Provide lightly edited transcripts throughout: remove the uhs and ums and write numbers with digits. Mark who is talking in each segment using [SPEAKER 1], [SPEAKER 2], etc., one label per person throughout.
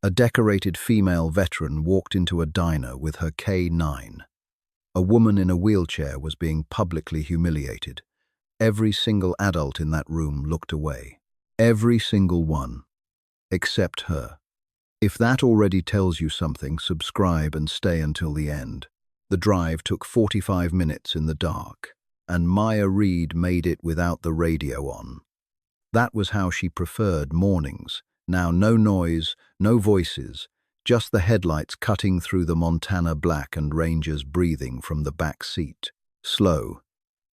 [SPEAKER 1] A decorated female veteran walked into a diner with her K9. A woman in a wheelchair was being publicly humiliated. Every single adult in that room looked away. Every single one. Except her. If that already tells you something, subscribe and stay until the end. The drive took 45 minutes in the dark, and Maya Reed made it without the radio on. That was how she preferred mornings. Now no noise, no voices, just the headlights cutting through the Montana black and Rangers breathing from the back seat. Slow.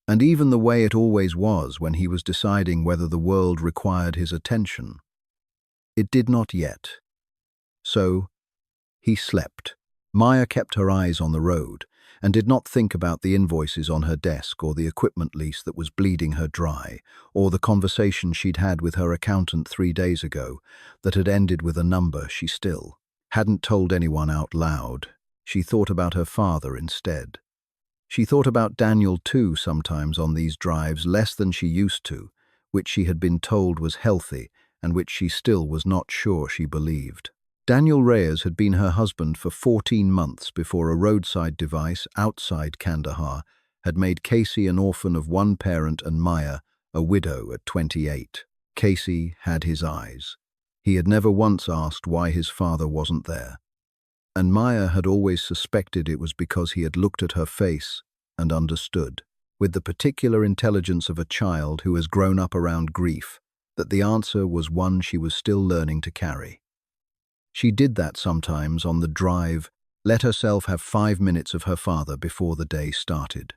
[SPEAKER 1] And even the way it always was when he was deciding whether the world required his attention. It did not yet. So, he slept. Maya kept her eyes on the road and did not think about the invoices on her desk or the equipment lease that was bleeding her dry, or the conversation she'd had with her accountant 3 days ago that had ended with a number she still hadn't told anyone out loud. She thought about her father instead. She thought about Daniel too sometimes on these drives, less than she used to, which she had been told was healthy and which she still was not sure she believed. Daniel Reyes had been her husband for 14 months before a roadside device outside Kandahar had made Casey an orphan of one parent and Maya a widow at 28. Casey had his eyes. He had never once asked why his father wasn't there. And Maya had always suspected it was because he had looked at her face and understood, with the particular intelligence of a child who has grown up around grief, that the answer was one she was still learning to carry. She did that sometimes on the drive, let herself have 5 minutes of her father before the day started.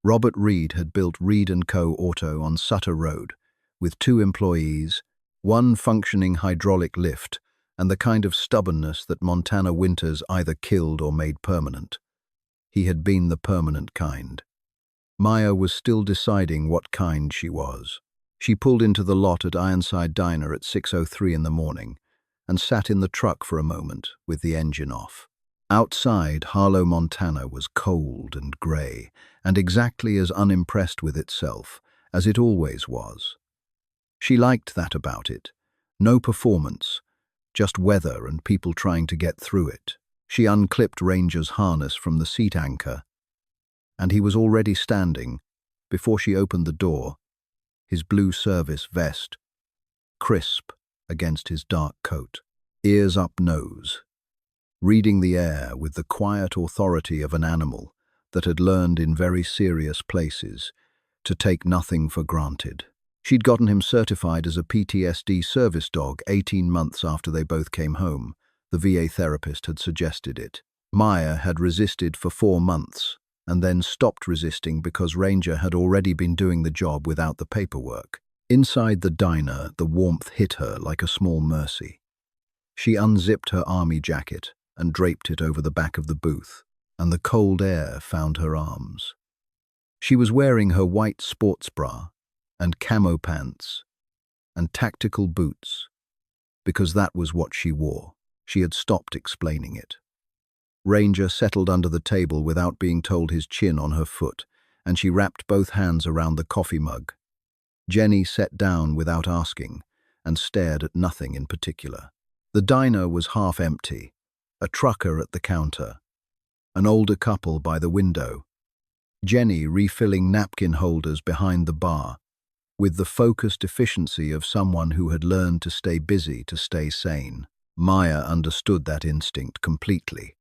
[SPEAKER 1] Robert Reed had built Reed & Co. Auto on Sutter Road, with 2 employees, 1 functioning hydraulic lift, and the kind of stubbornness that Montana winters either killed or made permanent. He had been the permanent kind. Maya was still deciding what kind she was. She pulled into the lot at Ironside Diner at 6:03 in the morning, and sat in the truck for a moment with the engine off. Outside, Harlow, Montana was cold and grey, and exactly as unimpressed with itself as it always was. She liked that about it. No performance, just weather and people trying to get through it. She unclipped Ranger's harness from the seat anchor, and he was already standing, before she opened the door, his blue service vest, crisp against his dark coat, ears up nose, reading the air with the quiet authority of an animal that had learned in very serious places to take nothing for granted. She'd gotten him certified as a PTSD service dog 18 months after they both came home. The VA therapist had suggested it. Maya had resisted for 4 months and then stopped resisting because Ranger had already been doing the job without the paperwork. Inside the diner, the warmth hit her like a small mercy. She unzipped her army jacket and draped it over the back of the booth, and the cold air found her arms. She was wearing her white sports bra and camo pants and tactical boots, because that was what she wore. She had stopped explaining it. Ranger settled under the table without being told, his chin on her foot, and she wrapped both hands around the coffee mug. Jenny sat down without asking and stared at nothing in particular. The diner was half empty, a trucker at the counter, an older couple by the window, Jenny refilling napkin holders behind the bar, with the focused efficiency of someone who had learned to stay busy to stay sane. Maya understood that instinct completely.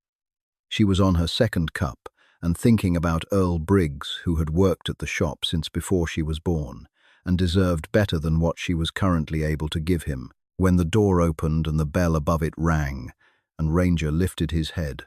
[SPEAKER 1] She was on her 2nd cup and thinking about Earl Briggs, who had worked at the shop since before she was born, and deserved better than what she was currently able to give him, when the door opened and the bell above it rang, and Ranger lifted his head.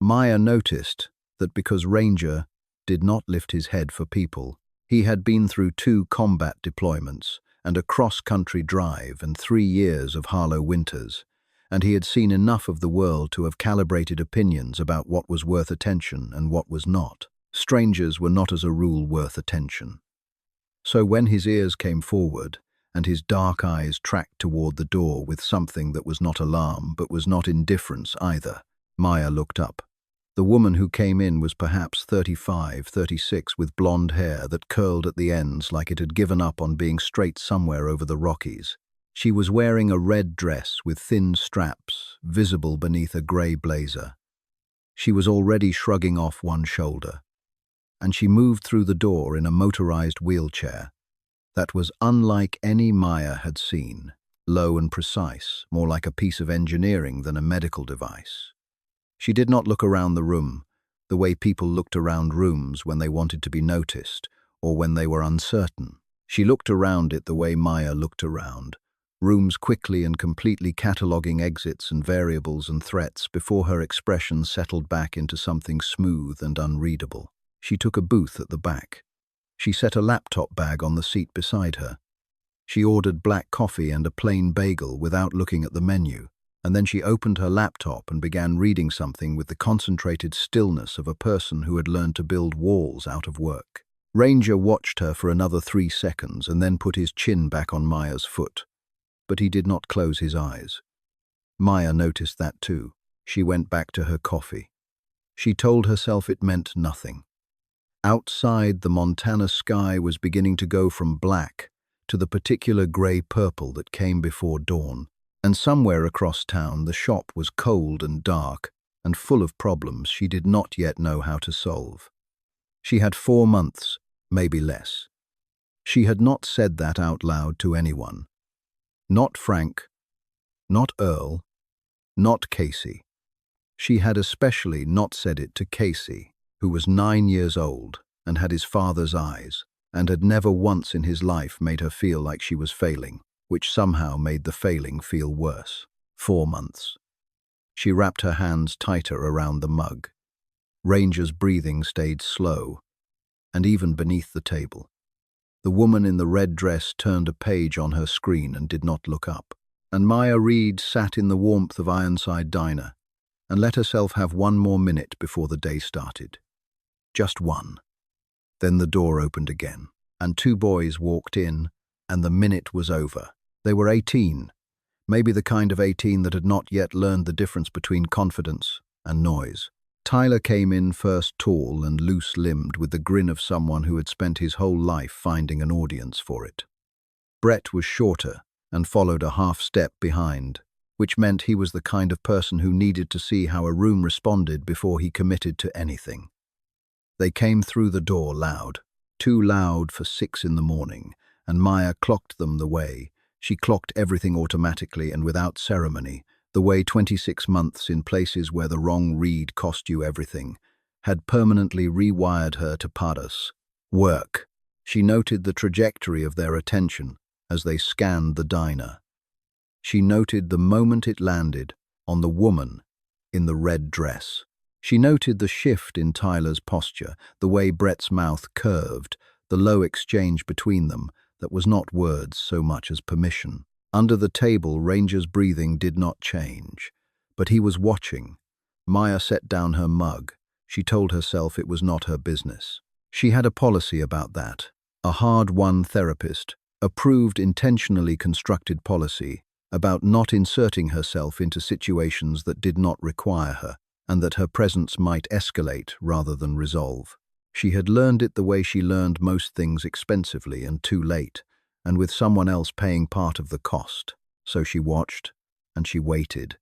[SPEAKER 1] Maya noticed that because Ranger did not lift his head for people, he had been through 2 combat deployments and a cross-country drive and 3 years of Harlow winters, and he had seen enough of the world to have calibrated opinions about what was worth attention and what was not. Strangers were not as a rule worth attention. So when his ears came forward and his dark eyes tracked toward the door with something that was not alarm but was not indifference either, Maya looked up. The woman who came in was perhaps 35, 36, with blonde hair that curled at the ends like it had given up on being straight somewhere over the Rockies. She was wearing a red dress with thin straps, visible beneath a grey blazer. She was already shrugging off one shoulder, and she moved through the door in a motorized wheelchair that was unlike any Maya had seen, low and precise, more like a piece of engineering than a medical device. She did not look around the room, the way people looked around rooms when they wanted to be noticed or when they were uncertain. She looked around it the way Maya looked around, rooms quickly and completely cataloguing exits and variables and threats before her expression settled back into something smooth and unreadable. She took a booth at the back. She set a laptop bag on the seat beside her. She ordered black coffee and a plain bagel without looking at the menu, and then she opened her laptop and began reading something with the concentrated stillness of a person who had learned to build walls out of work. Ranger watched her for another 3 seconds and then put his chin back on Maya's foot, but he did not close his eyes. Maya noticed that too. She went back to her coffee. She told herself it meant nothing. Outside, the Montana sky was beginning to go from black to the particular grey-purple that came before dawn, and somewhere across town the shop was cold and dark and full of problems she did not yet know how to solve. She had 4 months, maybe less. She had not said that out loud to anyone. Not Frank, not Earl, not Casey. She had especially not said it to Casey, who was 9 years old and had his father's eyes, and had never once in his life made her feel like she was failing, which somehow made the failing feel worse. 4 months. She wrapped her hands tighter around the mug. Ranger's breathing stayed slow, and even beneath the table. The woman in the red dress turned a page on her screen and did not look up. And Maya Reed sat in the warmth of Ironside Diner and let herself have 1 more minute before the day started. Just 1. Then the door opened again, and 2 boys walked in, and the minute was over. They were 18, maybe the kind of 18 that had not yet learned the difference between confidence and noise. Tyler came in first, tall and loose-limbed, with the grin of someone who had spent his whole life finding an audience for it. Brett was shorter and followed a half-step behind, which meant he was the kind of person who needed to see how a room responded before he committed to anything. They came through the door loud, too loud for 6 in the morning, and Maya clocked them the way. She clocked everything automatically and without ceremony, the way 26 months in places where the wrong read cost you everything had permanently rewired her to paras. Work. She noted the trajectory of their attention as they scanned the diner. She noted the moment it landed on the woman in the red dress. She noted the shift in Tyler's posture, the way Brett's mouth curved, the low exchange between them that was not words so much as permission. Under the table, Ranger's breathing did not change, but he was watching. Maya set down her mug. She told herself it was not her business. She had a policy about that, a hard-won therapist, approved intentionally constructed policy about not inserting herself into situations that did not require her, and that her presence might escalate rather than resolve. She had learned it the way she learned most things, expensively and too late, and with someone else paying part of the cost. So she watched, and she waited,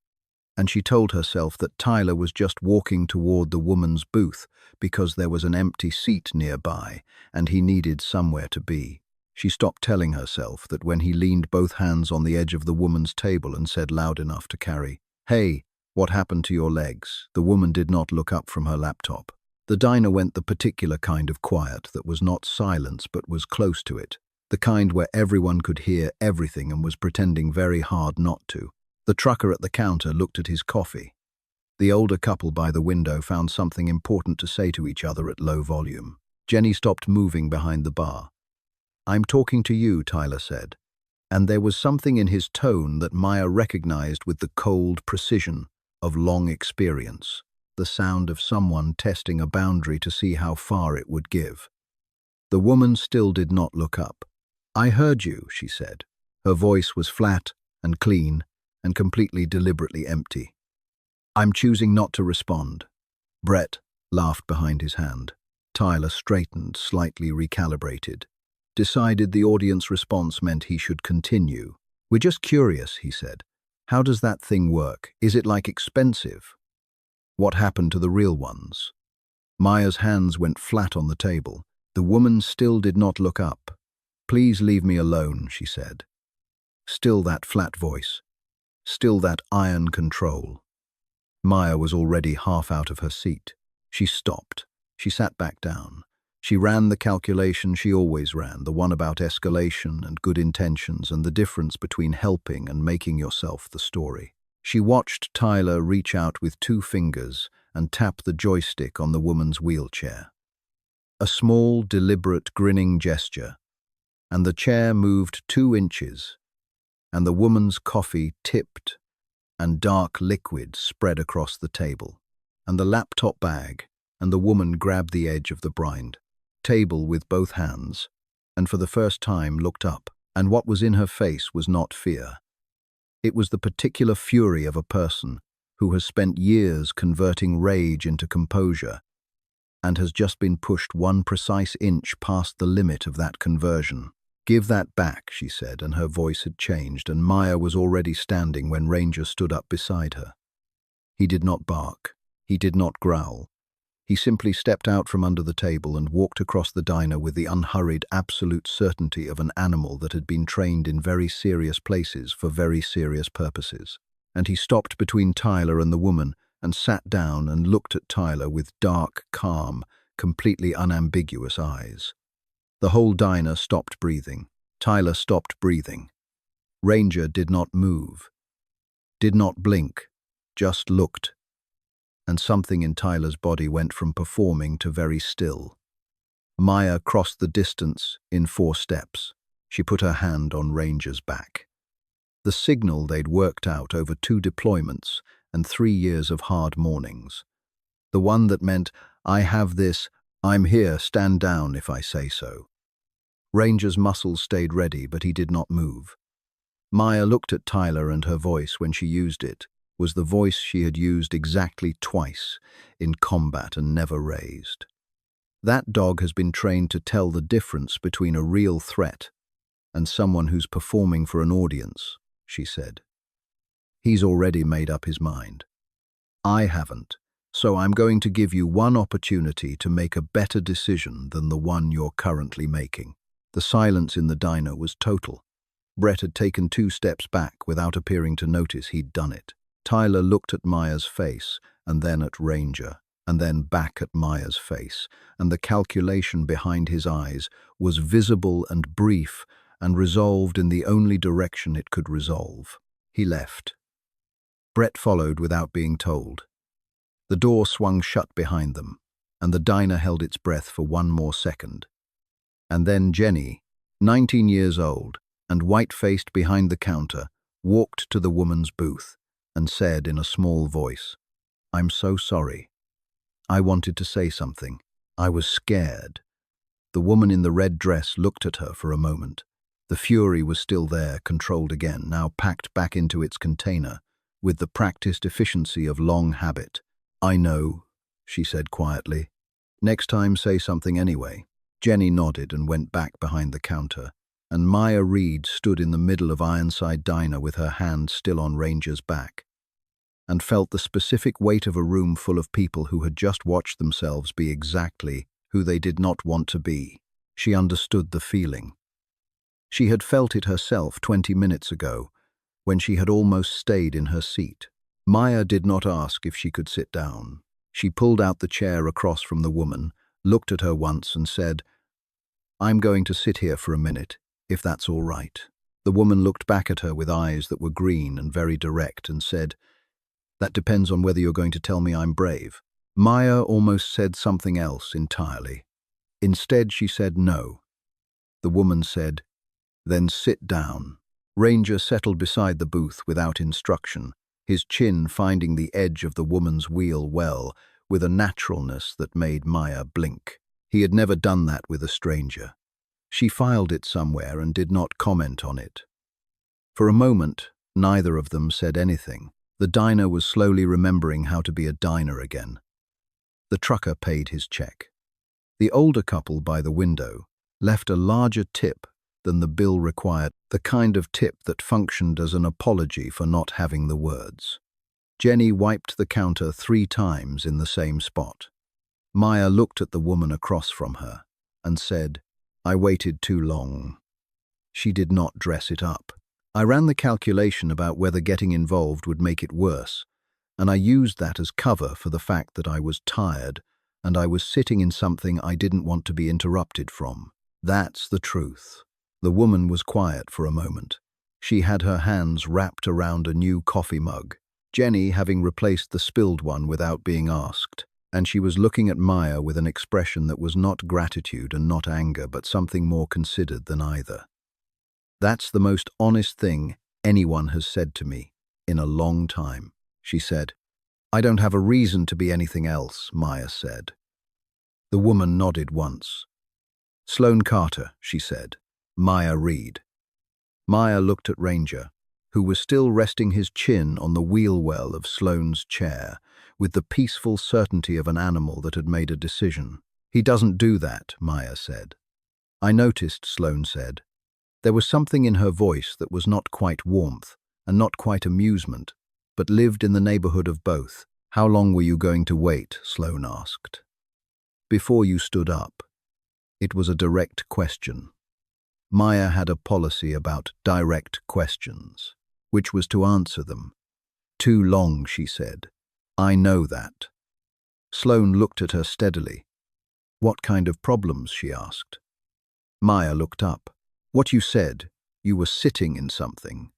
[SPEAKER 1] and she told herself that Tyler was just walking toward the woman's booth because there was an empty seat nearby, and he needed somewhere to be. She stopped telling herself that when he leaned both hands on the edge of the woman's table and said loud enough to carry, "Hey, what happened to your legs?" The woman did not look up from her laptop. The diner went the particular kind of quiet that was not silence but was close to it, the kind where everyone could hear everything and was pretending very hard not to. The trucker at the counter looked at his coffee. The older couple by the window found something important to say to each other at low volume. Jenny stopped moving behind the bar. "I'm talking to you," Tyler said, and there was something in his tone that Maya recognized with the cold precision of long experience, the sound of someone testing a boundary to see how far it would give. The woman still did not look up. "I heard you," she said. Her voice was flat and clean and completely deliberately empty. "I'm choosing not to respond." Brett laughed behind his hand. Tyler straightened, slightly recalibrated, decided the audience response meant he should continue. "We're just curious," he said. "How does that thing work? Is it like expensive? What happened to the real ones?" Maya's hands went flat on the table. The woman still did not look up. "Please leave me alone," she said. Still that flat voice. Still that iron control. Maya was already half out of her seat. She stopped. She sat back down. She ran the calculation she always ran, the one about escalation and good intentions and the difference between helping and making yourself the story. She watched Tyler reach out with 2 fingers and tap the joystick on the woman's wheelchair. A small, deliberate, grinning gesture, and the chair moved 2 inches, and the woman's coffee tipped and dark liquid spread across the table, and the laptop bag, and the woman grabbed the edge of the blind table with both hands, and for the first time looked up, and what was in her face was not fear. It was the particular fury of a person who has spent years converting rage into composure and has just been pushed 1 precise inch past the limit of that conversion. "Give that back," she said, and her voice had changed, and Maya was already standing when Ranger stood up beside her. He did not bark. He did not growl. He simply stepped out from under the table and walked across the diner with the unhurried, absolute certainty of an animal that had been trained in very serious places for very serious purposes. And he stopped between Tyler and the woman and sat down and looked at Tyler with dark, calm, completely unambiguous eyes. The whole diner stopped breathing. Tyler stopped breathing. Ranger did not move, did not blink, just looked. And something in Tyler's body went from performing to very still. Maya crossed the distance in 4 steps. She put her hand on Ranger's back. The signal they'd worked out over 2 deployments and 3 years of hard mornings. The one that meant, "I have this, I'm here, stand down if I say so." Ranger's muscles stayed ready, but he did not move. Maya looked at Tyler, and her voice, when she used it, was the voice she had used exactly twice in combat and never raised. "That dog has been trained to tell the difference between a real threat and someone who's performing for an audience," she said. "He's already made up his mind. I haven't, so I'm going to give you 1 opportunity to make a better decision than the one you're currently making." The silence in the diner was total. Brett had taken 2 steps back without appearing to notice he'd done it. Tyler looked at Maya's face, and then at Ranger, and then back at Maya's face, and the calculation behind his eyes was visible and brief and resolved in the only direction it could resolve. He left. Brett followed without being told. The door swung shut behind them, and the diner held its breath for 1 more second. And then Jenny, 19 years old and white-faced behind the counter, walked to the woman's booth and said in a small voice, "I'm so sorry. I wanted to say something. I was scared." The woman in the red dress looked at her for a moment. The fury was still there, controlled again, now packed back into its container, with the practiced efficiency of long habit. "I know," she said quietly. "Next time say something anyway." Jenny nodded and went back behind the counter, and Maya Reed stood in the middle of Ironside Diner with her hand still on Ranger's back, and felt the specific weight of a room full of people who had just watched themselves be exactly who they did not want to be. She understood the feeling. She had felt it herself 20 minutes ago, when she had almost stayed in her seat. Maya did not ask if she could sit down. She pulled out the chair across from the woman, looked at her once and said, "I'm going to sit here for a minute, if that's all right." The woman looked back at her with eyes that were green and very direct and said, "That depends on whether you're going to tell me I'm brave." Maya almost said something else entirely. Instead, she said no. The woman said, "Then sit down." Ranger settled beside the booth without instruction, his chin finding the edge of the woman's wheel well, with a naturalness that made Maya blink. He had never done that with a stranger. She filed it somewhere and did not comment on it. For a moment, neither of them said anything. The diner was slowly remembering how to be a diner again. The trucker paid his check. The older couple by the window left a larger tip than the bill required, the kind of tip that functioned as an apology for not having the words. Jenny wiped the counter 3 times in the same spot. Maya looked at the woman across from her and said, "I waited too long." She did not dress it up. "I ran the calculation about whether getting involved would make it worse, and I used that as cover for the fact that I was tired and I was sitting in something I didn't want to be interrupted from. That's the truth." The woman was quiet for a moment. She had her hands wrapped around a new coffee mug, Jenny having replaced the spilled one without being asked, and she was looking at Maya with an expression that was not gratitude and not anger, but something more considered than either. "That's the most honest thing anyone has said to me in a long time," she said. "I don't have a reason to be anything else," Maya said. The woman nodded once. "Sloane Carter," she said. "Maya Reed." Maya looked at Ranger, who was still resting his chin on the wheel well of Sloane's chair, with the peaceful certainty of an animal that had made a decision. "He doesn't do that," Maya said. "I noticed," Sloane said. There was something in her voice that was not quite warmth and not quite amusement, but lived in the neighborhood of both. "How long were you going to wait?" Sloane asked. "Before you stood up." It was a direct question. Maya had a policy about direct questions, which was to answer them. "Too long," she said. "I know that." Sloane looked at her steadily. "What kind of problems?" she asked. Maya looked up. "What you said, you were sitting in something."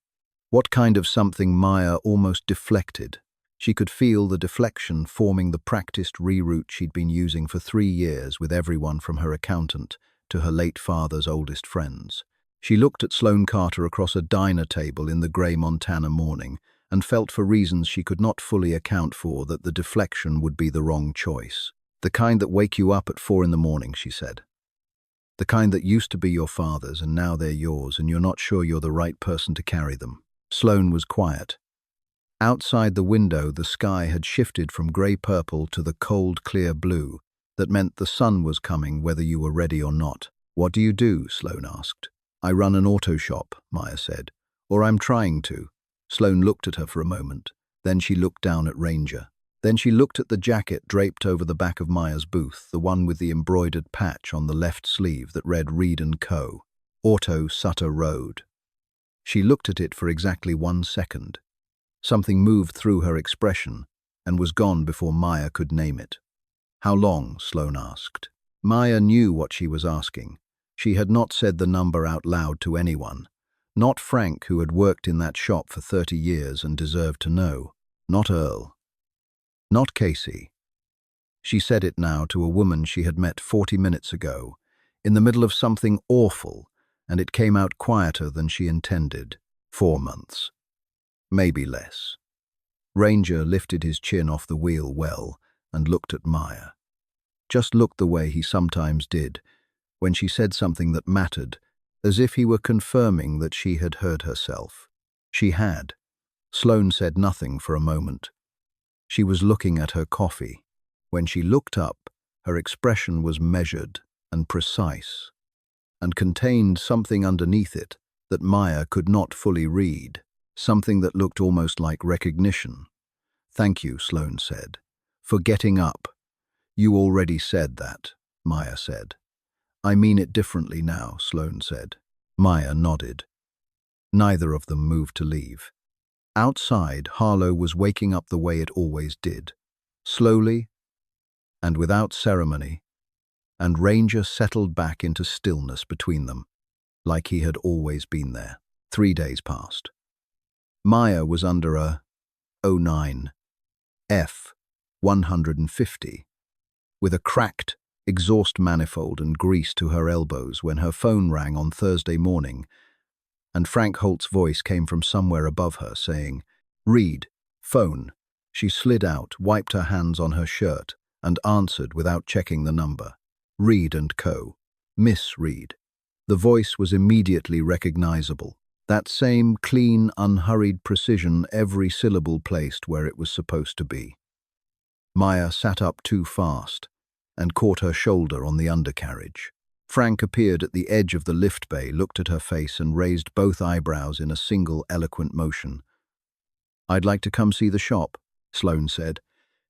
[SPEAKER 1] What kind of something? Maya almost deflected. She could feel the deflection forming the practiced reroute she'd been using for 3 years with everyone from her accountant to her late father's oldest friends. She looked at Sloane Carter across a diner table in the grey Montana morning and felt for reasons she could not fully account for that the deflection would be the wrong choice. "The kind that wake you up at 4 in the morning," she said. "The kind that used to be your father's and now they're yours and you're not sure you're the right person to carry them." Sloane was quiet. Outside the window, the sky had shifted from grey-purple to the cold, clear blue. That meant the sun was coming whether you were ready or not. "What do you do?" Sloane asked. "I run an auto shop," Maya said. "Or I'm trying to." Sloane looked at her for a moment. Then she looked down at Ranger. Then she looked at the jacket draped over the back of Maya's booth, the one with the embroidered patch on the left sleeve that read Reed & Co. Auto Sutter Road. She looked at it for exactly 1 second. Something moved through her expression and was gone before Maya could name it. "How long?" Sloane asked. Maya knew what she was asking. She had not said the number out loud to anyone. Not Frank, who had worked in that shop for 30 years and deserved to know. Not Earl. Not Casey. She said it now to a woman she had met 40 minutes ago, in the middle of something awful, and it came out quieter than she intended. 4 months. Maybe less. Ranger lifted his chin off the wheel well and looked at Maya. Just looked the way he sometimes did, when she said something that mattered, as if he were confirming that she had heard herself. She had. Sloane said nothing for a moment. She was looking at her coffee. When she looked up, her expression was measured and precise, and contained something underneath it that Maya could not fully read, something that looked almost like recognition. "Thank you," Sloane said, "for getting up." "You already said that," Maya said. "I mean it differently now," Sloane said. Maya nodded. Neither of them moved to leave. Outside, Harlow was waking up the way it always did, slowly and without ceremony, and Ranger settled back into stillness between them, like he had always been there. 3 days passed. Maya was under a 09 F-150, with a cracked exhaust manifold and grease to her elbows when her phone rang on Thursday morning, and Frank Holt's voice came from somewhere above her saying, "Reed, phone." She slid out, wiped her hands on her shirt, and answered without checking the number. "Reed & Co. Miss Reed." The voice was immediately recognizable. That same clean, unhurried precision, every syllable placed where it was supposed to be. Maya sat up too fast and caught her shoulder on the undercarriage. Frank appeared at the edge of the lift bay, looked at her face and raised both eyebrows in a single eloquent motion. "I'd like to come see the shop," Sloane said.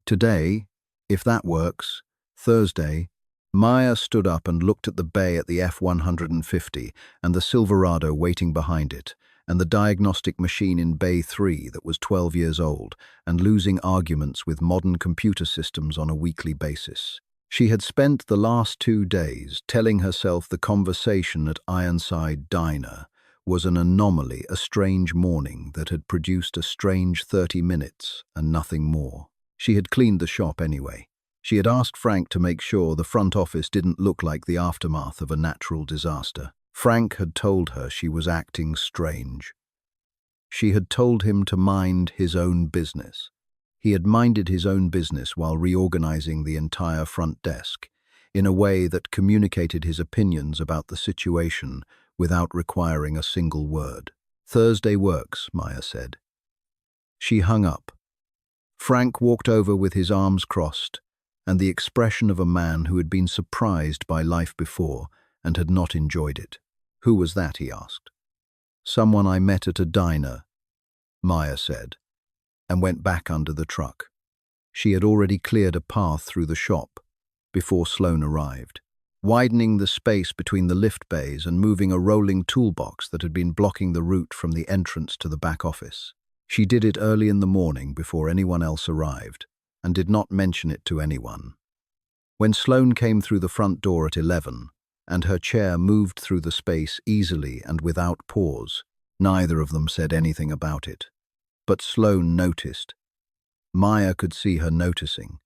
[SPEAKER 1] "Today, if that works. Thursday." Maya stood up and looked at the bay at the F-150 and the Silverado waiting behind it, and the diagnostic machine in Bay 3 that was 12 years old and losing arguments with modern computer systems on a weekly basis. She had spent the last 2 days telling herself the conversation at Ironside Diner was an anomaly, a strange morning that had produced a strange 30 minutes and nothing more. She had cleaned the shop anyway. She had asked Frank to make sure the front office didn't look like the aftermath of a natural disaster. Frank had told her she was acting strange. She had told him to mind his own business. He had minded his own business while reorganizing the entire front desk, in a way that communicated his opinions about the situation without requiring a single word. "Thursday works," Maya said. She hung up. Frank walked over with his arms crossed, and the expression of a man who had been surprised by life before and had not enjoyed it. "Who was that?" he asked. "Someone I met at a diner," Maya said, and went back under the truck. She had already cleared a path through the shop before Sloane arrived, widening the space between the lift bays and moving a rolling toolbox that had been blocking the route from the entrance to the back office. She did it early in the morning before anyone else arrived, and did not mention it to anyone. When Sloane came through the front door at 11, and her chair moved through the space easily and without pause, neither of them said anything about it. But Sloane noticed. Maya could see her noticing.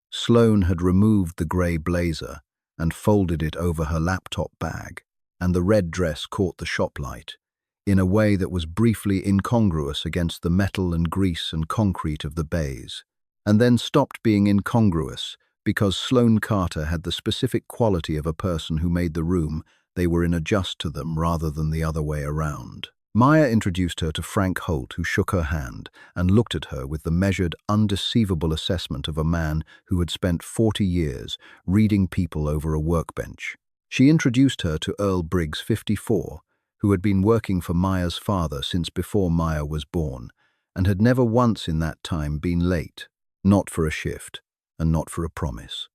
[SPEAKER 1] Sloane had removed the grey blazer and folded it over her laptop bag, and the red dress caught the shop light, in a way that was briefly incongruous against the metal and grease and concrete of the bays, and then stopped being incongruous because Sloane Carter had the specific quality of a person who made the room they were in adjust to them rather than the other way around. Maya introduced her to Frank Holt, who shook her hand and looked at her with the measured, undeceivable assessment of a man who had spent 40 years reading people over a workbench. She introduced her to Earl Briggs, 54, who had been working for Maya's father since before Maya was born, and had never once in that time been late, not for a shift, and not for a promise.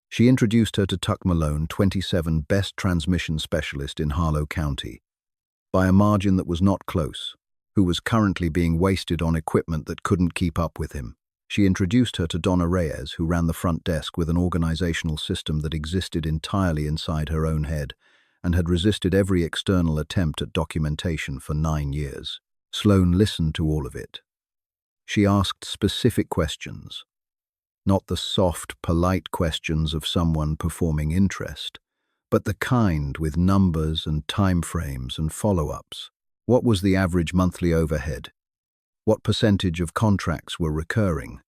[SPEAKER 1] She introduced her to Tuck Malone, 27, best transmission specialist in Harlow County, by a margin that was not close, who was currently being wasted on equipment that couldn't keep up with him. She introduced her to Donna Reyes, who ran the front desk with an organizational system that existed entirely inside her own head and had resisted every external attempt at documentation for 9 years. Sloane listened to all of it. She asked specific questions, not the soft, polite questions of someone performing interest, but the kind with numbers and timeframes and follow-ups. What was the average monthly overhead? What percentage of contracts were recurring?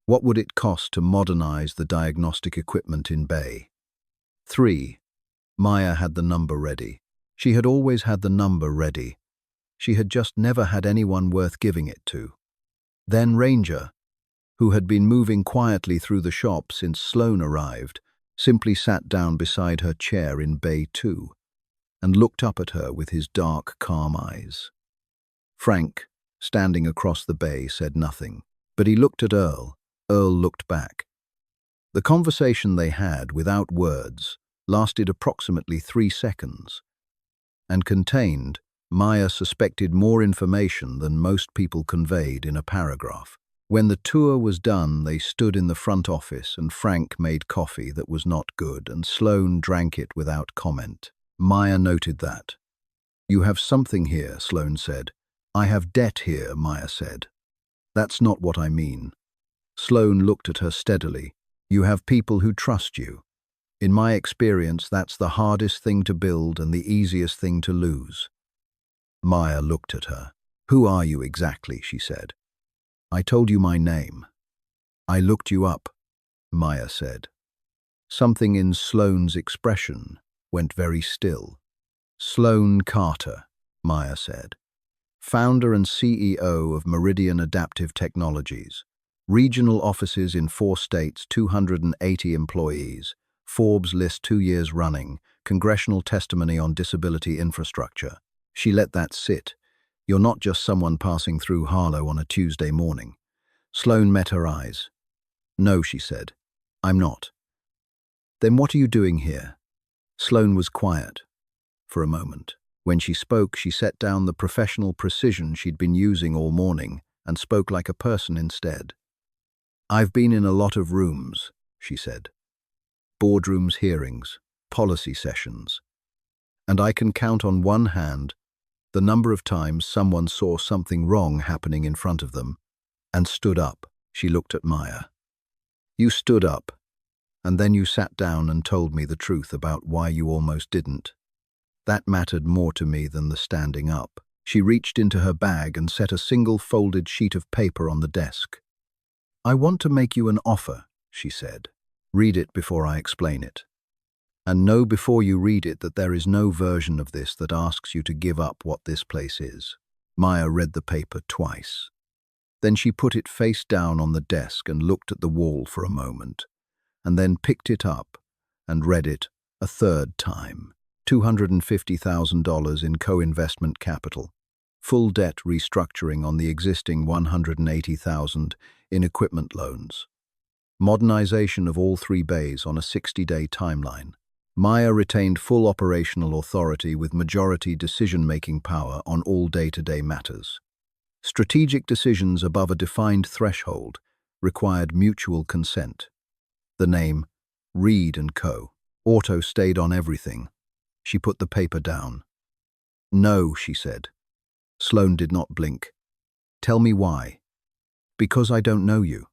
[SPEAKER 1] What would it cost to modernize the diagnostic equipment in Bay 3? Maya had the number ready. She had always had the number ready. She had just never had anyone worth giving it to. Then Ranger, who had been moving quietly through the shop since Sloane arrived, simply sat down beside her chair in Bay 2 and looked up at her with his dark, calm eyes. Frank, standing across the bay, said nothing, but he looked at Earl. Earl looked back. The conversation they had, without words, lasted approximately 3 seconds and contained, Maya suspected, more information than most people conveyed in a paragraph. When the tour was done, they stood in the front office and Frank made coffee that was not good and Sloane drank it without comment. Maya noted that. "You have something here," Sloane said. "I have debt here," Maya said. "That's not what I mean." Sloane looked at her steadily. "You have people who trust you. In my experience, that's the hardest thing to build and the easiest thing to lose." Maya looked at her. "Who are you exactly?" she said. "I told you my name." "I looked you up," Maya said. Something in Sloane's expression went very still. "Sloane Carter," Maya said. "Founder and CEO of Meridian Adaptive Technologies. Regional offices in 4 states, 280 employees. Forbes list 2 years running, congressional testimony on disability infrastructure. She let that sit. You're not just someone passing through Harlow on a Tuesday morning. Sloane met her eyes. No, she said. I'm not. Then what are you doing here? Sloane was quiet for a moment. When she spoke, she set down the professional precision she'd been using all morning and spoke like a person instead. I've been in a lot of rooms, she said. Boardrooms, hearings, policy sessions. And I can count on one hand the number of times someone saw something wrong happening in front of them and stood up. She looked at Maya. You stood up, and then you sat down and told me the truth about why you almost didn't. That mattered more to me than the standing up. She reached into her bag and set a single folded sheet of paper on the desk. I want to make you an offer, she said. Read it before I explain it. And know before you read it that there is no version of this that asks you to give up what this place is. Maya read the paper twice. Then she put it face down on the desk and looked at the wall for a moment, and then picked it up and read it a third time. $250,000 in co-investment capital. Full debt restructuring on the existing $180,000 in equipment loans. Modernization of all 3 bays on a 60-day timeline. Maya retained full operational authority with majority decision-making power on all day-to-day matters. Strategic decisions above a defined threshold required mutual consent. The name, Reed & Co. Auto stayed on everything. She put the paper down. No, she said. Sloane did not blink. Tell me why. Because I don't know you,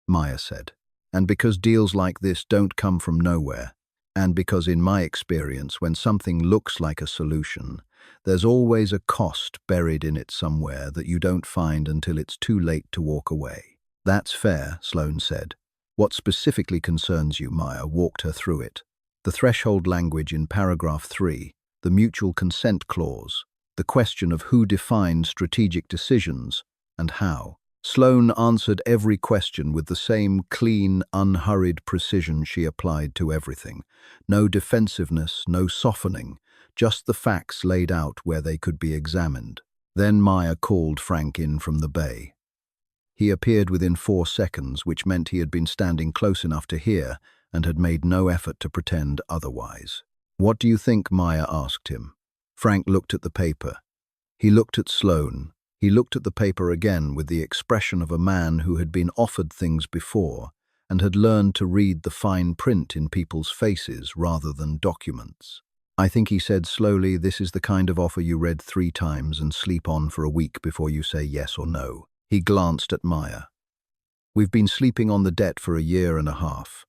[SPEAKER 1] Maya said. And because deals like this don't come from nowhere. And because in my experience, when something looks like a solution, there's always a cost buried in it somewhere that you don't find until it's too late to walk away. That's fair, Sloane said. What specifically concerns you? Maya walked her through it. The threshold language in paragraph 3, the mutual consent clause, the question of who defines strategic decisions and how. Sloane answered every question with the same clean, unhurried precision she applied to everything. No defensiveness, no softening, just the facts laid out where they could be examined. Then Maya called Frank in from the bay. He appeared within 4 seconds, which meant he had been standing close enough to hear and had made no effort to pretend otherwise. What do you think? Maya asked him. Frank looked at the paper. He looked at Sloane. He looked at the paper again with the expression of a man who had been offered things before and had learned to read the fine print in people's faces rather than documents. I think, he said slowly, this is the kind of offer you read 3 times and sleep on for a week before you say yes or no. He glanced at Maya. We've been sleeping on the debt for 1.5 years.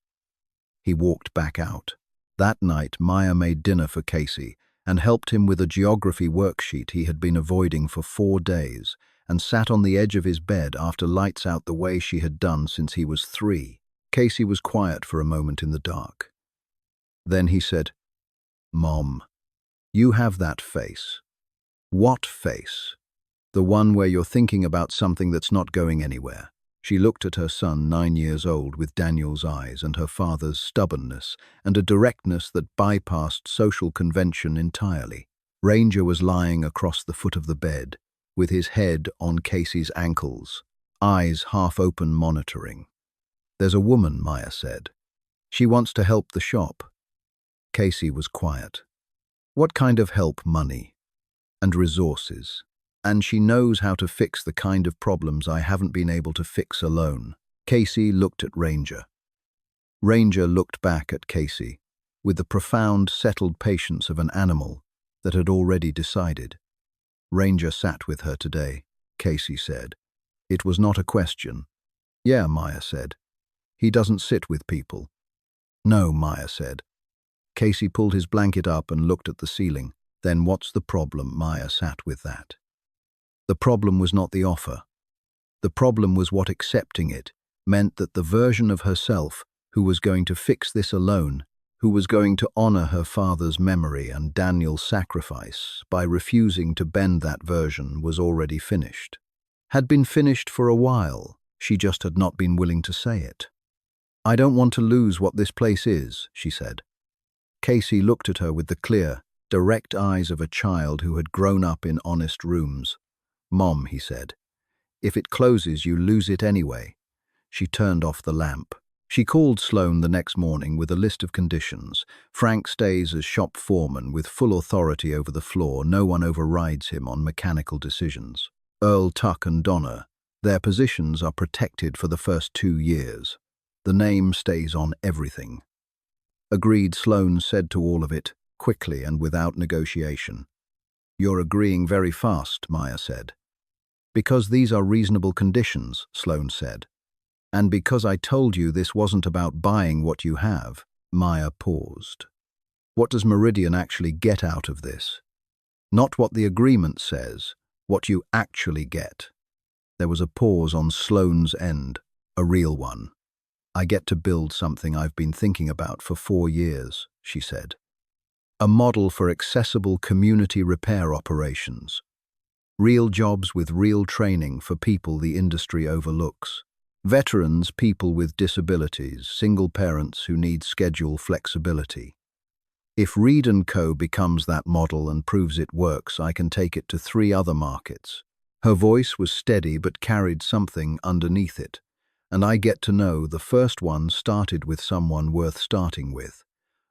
[SPEAKER 1] He walked back out. That night, Maya made dinner for Casey and helped him with a geography worksheet he had been avoiding for 4 days and sat on the edge of his bed after lights out the way she had done since he was 3. Casey was quiet for a moment in the dark. Then he said, Mom, you have that face. What face? The one where you're thinking about something that's not going anywhere. She looked at her son, 9 years old, with Daniel's eyes and her father's stubbornness and a directness that bypassed social convention entirely. Ranger was lying across the foot of the bed, with his head on Casey's ankles, eyes half open monitoring. There's a woman, Maya said. She wants to help the shop. Casey was quiet. What kind of help? Money and resources. And she knows how to fix the kind of problems I haven't been able to fix alone. Casey looked at Ranger. Ranger looked back at Casey with the profound, settled patience of an animal that had already decided. Ranger sat with her today, Casey said. It was not a question. Yeah, Maya said. He doesn't sit with people. No, Maya said. Casey pulled his blanket up and looked at the ceiling. Then what's the problem? Maya sat with that. The problem was not the offer. The problem was what accepting it meant, that the version of herself who was going to fix this alone, who was going to honor her father's memory and Daniel's sacrifice by refusing to bend that version, was already finished. Had been finished for a while, she just had not been willing to say it. I don't want to lose what this place is, she said. Casey looked at her with the clear, direct eyes of a child who had grown up in honest rooms. Mom, he said, if it closes, you lose it anyway. She turned off the lamp. She called Sloane the next morning with a list of conditions. Frank stays as shop foreman with full authority over the floor. No one overrides him on mechanical decisions. Earl, Tuck and Donna, their positions are protected for the first 2 years. The name stays on everything. Agreed, Sloane said to all of it, quickly and without negotiation. You're agreeing very fast, Maya said. Because these are reasonable conditions, Sloane said. And because I told you this wasn't about buying what you have, Maya paused. What does Meridian actually get out of this? Not what the agreement says, what you actually get. There was a pause on Sloane's end, a real one. I get to build something I've been thinking about for 4 years, she said. A model for accessible community repair operations. Real jobs with real training for people the industry overlooks. Veterans, people with disabilities, single parents who need schedule flexibility. If Reed & Co. becomes that model and proves it works, I can take it to 3 other markets. Her voice was steady but carried something underneath it. And I get to know the first one started with someone worth starting with.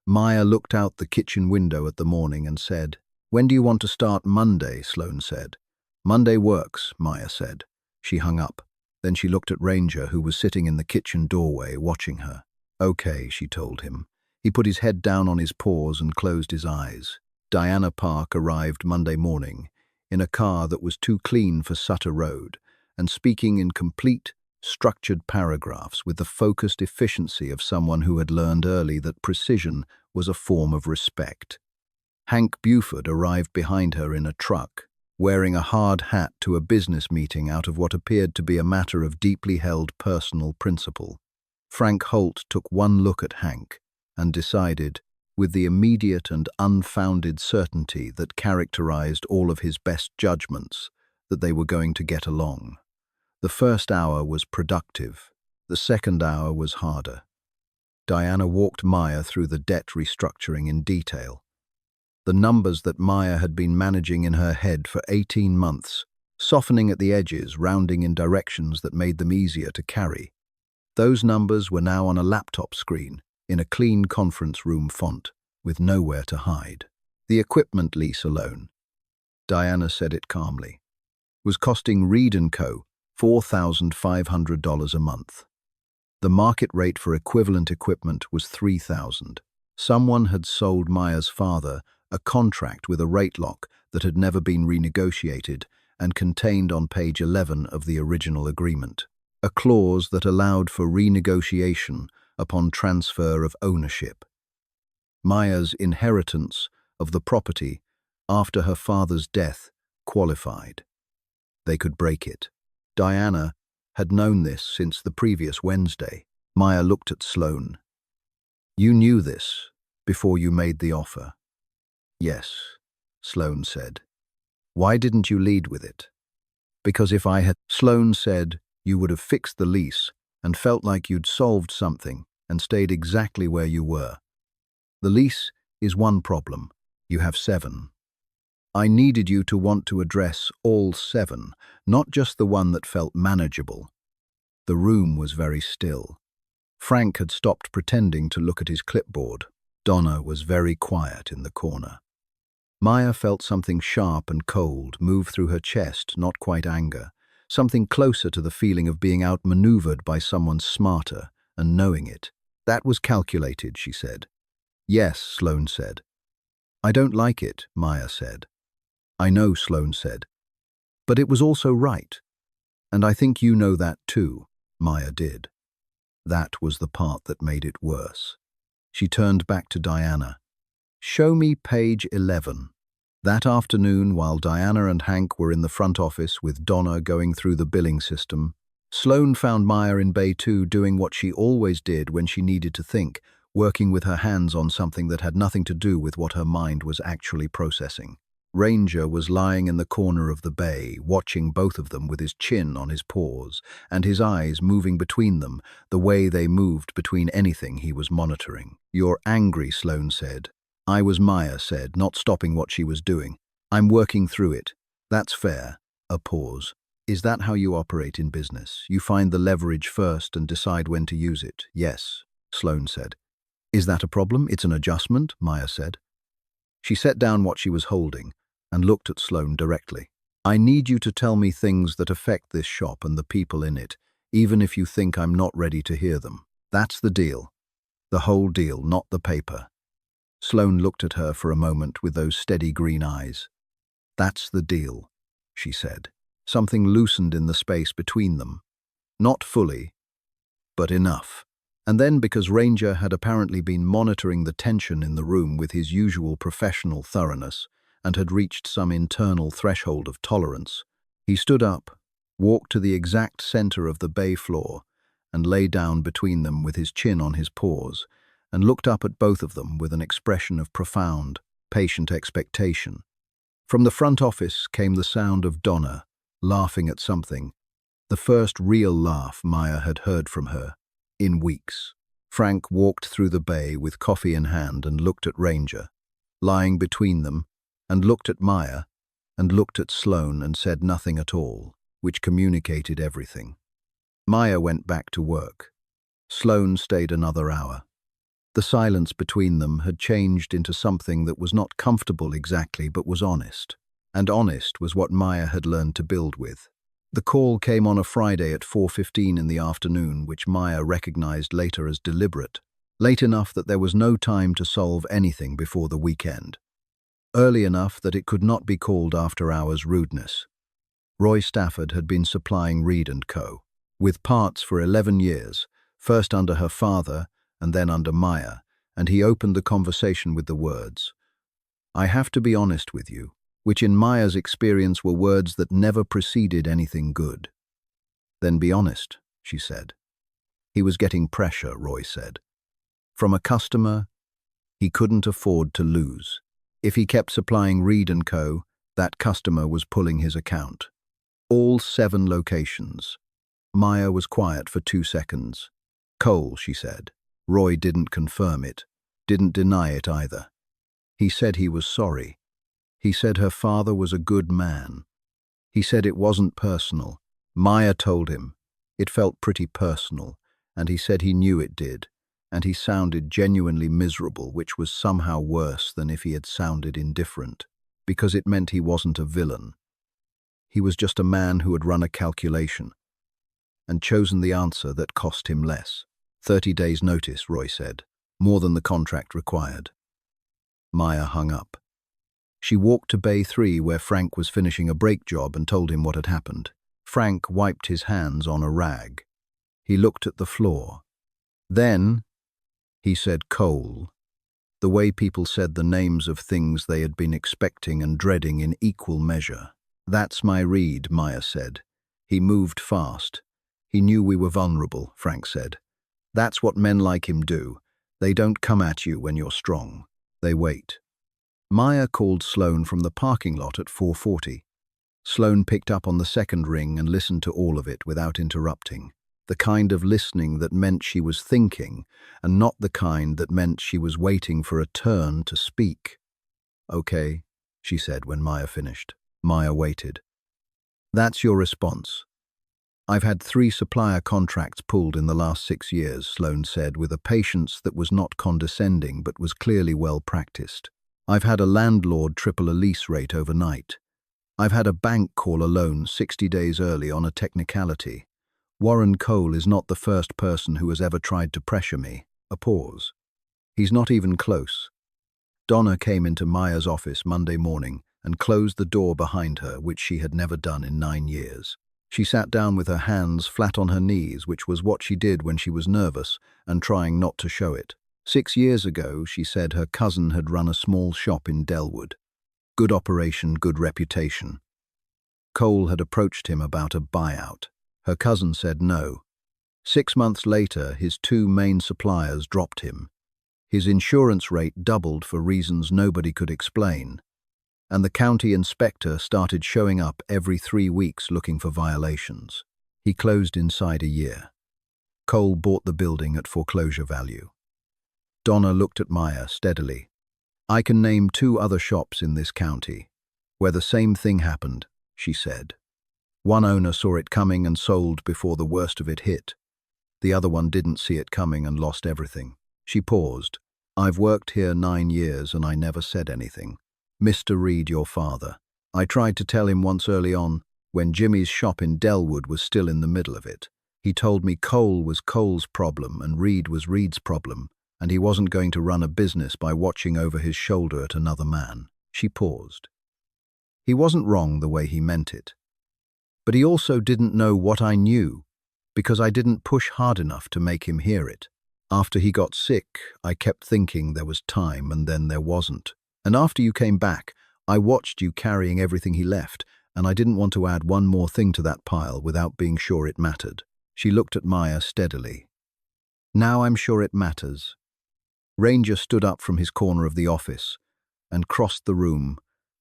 [SPEAKER 1] Maya looked out the kitchen window at the morning and said, "When do you want to start?" Monday, Sloane said. "Monday works," Maya said. She hung up. Then she looked at Ranger, who was sitting in the kitchen doorway watching her. "Okay," she told him. He put his head down on his paws and closed his eyes. Diana Park arrived Monday morning in a car that was too clean for Sutter Road and speaking in complete, structured paragraphs with the focused efficiency of someone who had learned early that precision was a form of respect. Hank Buford arrived behind her in a truck, wearing a hard hat to a business meeting out of what appeared to be a matter of deeply held personal principle. Frank Holt took one look at Hank and decided, with the immediate and unfounded certainty that characterized all of his best judgments, that they were going to get along. The first hour was productive. The second hour was harder. Diana walked Maya through the debt restructuring in detail. The numbers that Maya had been managing in her head for 18 months, softening at the edges, rounding in directions that made them easier to carry. Those numbers were now on a laptop screen, in a clean conference room font, with nowhere to hide. The equipment lease alone, Diana said it calmly, was costing Reed & Co. $4,500 a month. The market rate for equivalent equipment was $3,000. Someone had sold Maya's father a contract with a rate lock that had never been renegotiated and contained on page 11 of the original agreement, a clause that allowed for renegotiation upon transfer of ownership. Maya's inheritance of the property after her father's death qualified. They could break it. Diana had known this since the previous Wednesday. Maya looked at Sloane. "You knew this before you made the offer." "Yes," Sloane said. "Why didn't you lead with it?" "Because if I had," Sloane said, "you would have fixed the lease and felt like you'd solved something and stayed exactly where you were. The lease is one problem. You have 7. I needed you to want to address all 7, not just the one that felt manageable." The room was very still. Frank had stopped pretending to look at his clipboard. Donna was very quiet in the corner. Maya felt something sharp and cold move through her chest, not quite anger, something closer to the feeling of being outmaneuvered by someone smarter and knowing it. "That was calculated," she said. "Yes," Sloane said. "I don't like it," Maya said. "I know," Sloane said. "But it was also right. And I think you know that too." Maya did. That was the part that made it worse. She turned back to Diana. "Show me page 11. That afternoon, while Diana and Hank were in the front office with Donna going through the billing system, Sloane found Maya in Bay 2 doing what she always did when she needed to think, working with her hands on something that had nothing to do with what her mind was actually processing. Ranger was lying in the corner of the bay, watching both of them with his chin on his paws, and his eyes moving between them, the way they moved between anything he was monitoring. "You're angry," Sloane said. "I was," Maya said, not stopping what she was doing. "I'm working through it." "That's fair." A pause. "Is that how you operate in business? You find the leverage first and decide when to use it?" "Yes," Sloane said. "Is that a problem?" "It's an adjustment," Maya said. She set down what she was holding and looked at Sloane directly. "I need you to tell me things that affect this shop and the people in it, even if you think I'm not ready to hear them. That's the deal. The whole deal, not the paper." Sloane looked at her for a moment with those steady green eyes. "That's the deal," she said. Something loosened in the space between them. Not fully, but enough. And then, because Ranger had apparently been monitoring the tension in the room with his usual professional thoroughness and had reached some internal threshold of tolerance, he stood up, walked to the exact center of the bay floor, and lay down between them with his chin on his paws, and looked up at both of them with an expression of profound, patient expectation. From the front office came the sound of Donna, laughing at something, the first real laugh Maya had heard from her in weeks. Frank walked through the bay with coffee in hand and looked at Ranger, lying between them, and looked at Maya, and looked at Sloane and said nothing at all, which communicated everything. Maya went back to work. Sloane stayed another hour. The silence between them had changed into something that was not comfortable exactly, but was honest. And honest was what Maya had learned to build with. The call came on a Friday at 4:15 in the afternoon, which Maya recognized later as deliberate, late enough that there was no time to solve anything before the weekend, early enough that it could not be called after-hours rudeness. Roy Stafford had been supplying Reed & Co. with parts for 11 years, first under her father and then under Maya, and he opened the conversation with the words, "I have to be honest with you," which in Maya's experience were words that never preceded anything good. "Then be honest," she said. He was getting pressure, Roy said. From a customer he couldn't afford to lose. If he kept supplying Reed & Co., that customer was pulling his account. All 7 locations. Maya was quiet for 2 seconds. "Cole," she said. Roy didn't confirm it, didn't deny it either. He said he was sorry. He said her father was a good man. He said it wasn't personal. Maya told him. It felt pretty personal, and he said he knew it did, and he sounded genuinely miserable, which was somehow worse than if he had sounded indifferent, because it meant he wasn't a villain. He was just a man who had run a calculation and chosen the answer that cost him less. 30 days' notice, Roy said, more than the contract required. Maya hung up. She walked to Bay 3 where Frank was finishing a brake job and told him what had happened. Frank wiped his hands on a rag. He looked at the floor. Then, he said Cole, the way people said the names of things they had been expecting and dreading in equal measure. "That's my Reed," Maya said. "He moved fast. He knew we were vulnerable," Frank said. "That's what men like him do. They don't come at you when you're strong. They wait." Maya called Sloane from the parking lot at 4:40. Sloane picked up on the second ring and listened to all of it without interrupting. The kind of listening that meant she was thinking, and not the kind that meant she was waiting for a turn to speak. "Okay," she said when Maya finished. Maya waited. "That's your response." "I've had 3 supplier contracts pulled in the last 6 years, Sloane said with a patience that was not condescending but was clearly well practiced. "I've had a landlord triple a lease rate overnight. I've had a bank call a loan 60 days early on a technicality. Warren Cole is not the first person who has ever tried to pressure me." A pause. "He's not even close." Donna came into Maya's office Monday morning and closed the door behind her, which she had never done in 9 years. She sat down with her hands flat on her knees, which was what she did when she was nervous and trying not to show it. 6 years ago, she said her cousin had run a small shop in Delwood. Good operation, good reputation. Cole had approached him about a buyout. Her cousin said no. 6 months later, his 2 main suppliers dropped him. His insurance rate doubled for reasons nobody could explain. and the county inspector started showing up every 3 weeks looking for violations. He closed inside a year. Cole bought the building at foreclosure value. Donna looked at Maya steadily. "I can name 2 other shops in this county where the same thing happened," she said. "One owner saw it coming and sold before the worst of it hit. The other one didn't see it coming and lost everything." She paused. "I've worked here 9 years and I never said anything. Mr. Reed, your father. I tried to tell him once early on, when Jimmy's shop in Delwood was still in the middle of it. He told me Cole was Cole's problem and Reed was Reed's problem, and he wasn't going to run a business by watching over his shoulder at another man." She paused. "He wasn't wrong the way he meant it. But he also didn't know what I knew, because I didn't push hard enough to make him hear it. After he got sick, I kept thinking there was time, and then there wasn't. And after you came back, I watched you carrying everything he left, and I didn't want to add one more thing to that pile without being sure it mattered." She looked at Maya steadily. "Now I'm sure it matters." Ranger stood up from his corner of the office and crossed the room